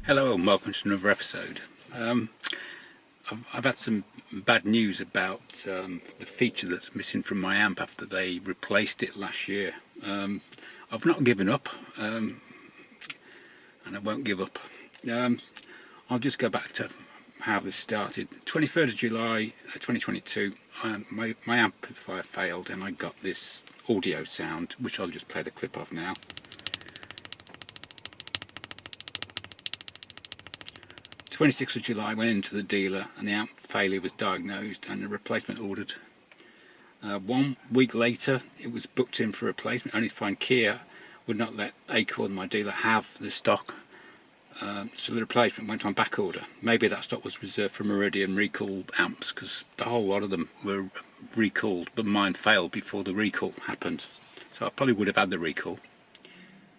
Hello and welcome to another episode. I've had some bad news about the feature that's missing from my amp after they replaced it last year. I've not given up, and I won't give up. I'll just go back to how this started. 23rd of July 2022, my amplifier failed and I got this audio sound, which I'll just play the clip of now. 26th of July, went into the dealer and the amp failure was diagnosed and a replacement ordered. 1 week later it was booked in for replacement, only to find Kia would not let Acorn, my dealer, have the stock, so the replacement went on back order. Maybe that stock was reserved for Meridian recall amps, because a whole lot of them were recalled, but mine failed before the recall happened, so I probably would have had the recall.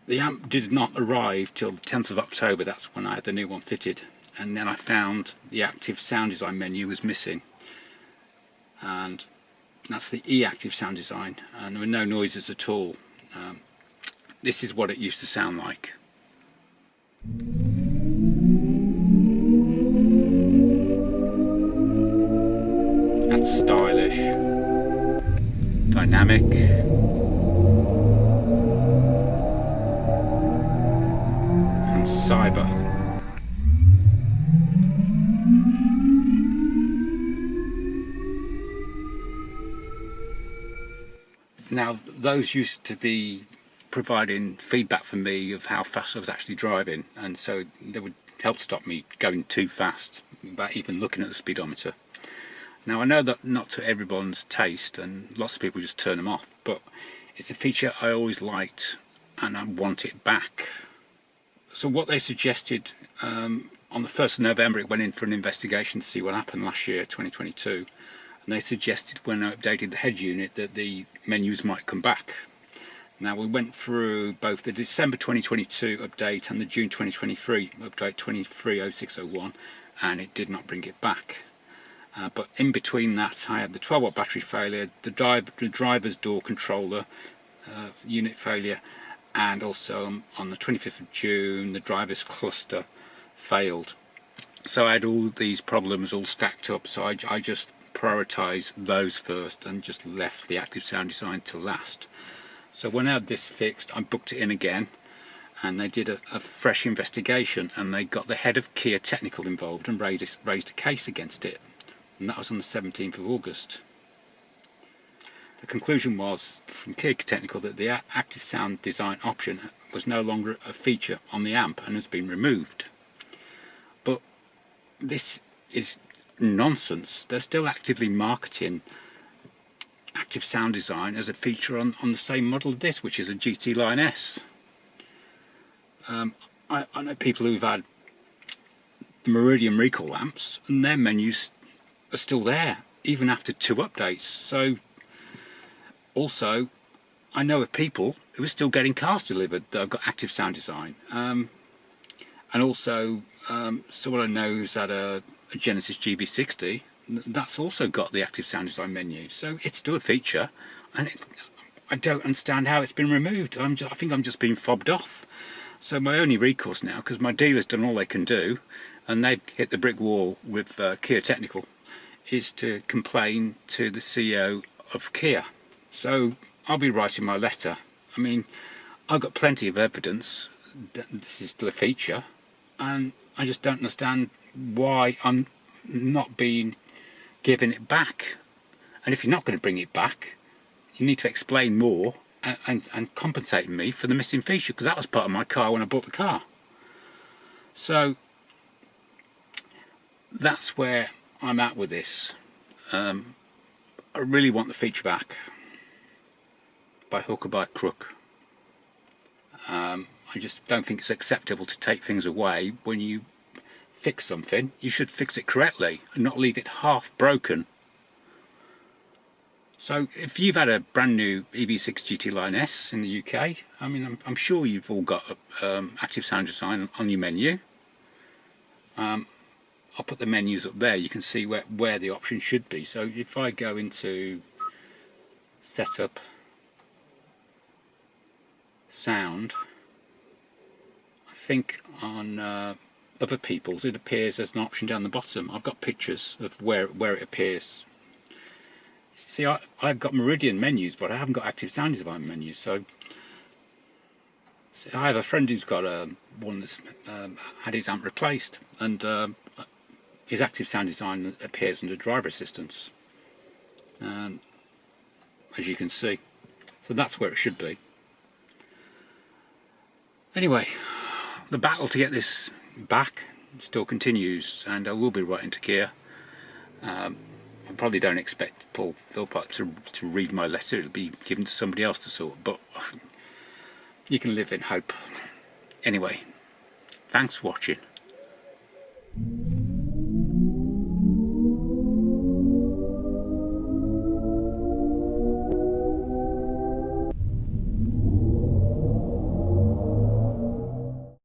The amp did not arrive till the 10th of October, that's when I had the new one fitted. And then I found the active sound design menu was missing, and that's the e-active sound design, and there were no noises at all. This is what it used to sound like. That's stylish, dynamic, and cyber. Now, those used to be providing feedback for me of how fast I was actually driving, and so they would help stop me going too fast without even looking at the speedometer. Now, I know that not to everyone's taste and lots of people just turn them off, but it's a feature I always liked and I want it back. So what they suggested, on the 1st of November it went in for an investigation to see what happened last year, 2022. And they suggested when I updated the head unit that the menus might come back. Now, we went through both the December 2022 update and the June 2023 update 230601, and it did not bring it back. But in between that I had the 12 watt battery failure, the driver's door controller unit failure, and also on the 25th of June the driver's cluster failed. So I had all these problems all stacked up, so I just prioritise those first and just left the active sound design to last. So when I had this fixed, I booked it in again, and they did a fresh investigation, and they got the head of Kia Technical involved and raised a case against it, and that was on the 17th of August. The conclusion was from Kia Technical that the active sound design option was no longer a feature on the amp and has been removed. But this is nonsense. They're still actively marketing active sound design as a feature on the same model of this, which is a GT Line S. I know people who've had Meridian recall amps and their menus are still there even after 2 updates. So also I know of people who are still getting cars delivered that have got active sound design, and also someone I know who's had a Genesis GB60 that's also got the active sound design menu, so it's still a feature, and I don't understand how it's been removed. I think I'm just being fobbed off. So my only recourse now, because my dealer's done all they can do and they've hit the brick wall with Kia Technical, is to complain to the CEO of Kia. So I'll be writing my letter. I mean, I've got plenty of evidence that this is still a feature, and I just don't understand why I'm not being given it back. And if you're not going to bring it back, you need to explain more and compensate me for the missing feature, because that was part of my car when I bought the car. So that's where I'm at with this. I really want the feature back, by hook or by crook. I just don't think it's acceptable to take things away. When you fix something, you should fix it correctly and not leave it half broken. So if you've had a brand new EV6 GT Line S in the UK, I mean, I'm sure you've all got active sound design on your menu. I'll put the menus up there, you can see where the option should be. So if I go into setup, sound, I think on other people's, it appears as an option down the bottom. I've got pictures of where it appears. See, I've got Meridian menus, but I haven't got active sound design menus. So I have a friend who's got one that's had his amp replaced, and his active sound design appears under driver assistance, as you can see. So that's where it should be. Anyway, the battle to get this back still continues, and I will be right into gear. I probably don't expect Paul Philpott to read my letter. It'll be given to somebody else to sort, but you can live in hope. Anyway, thanks for watching.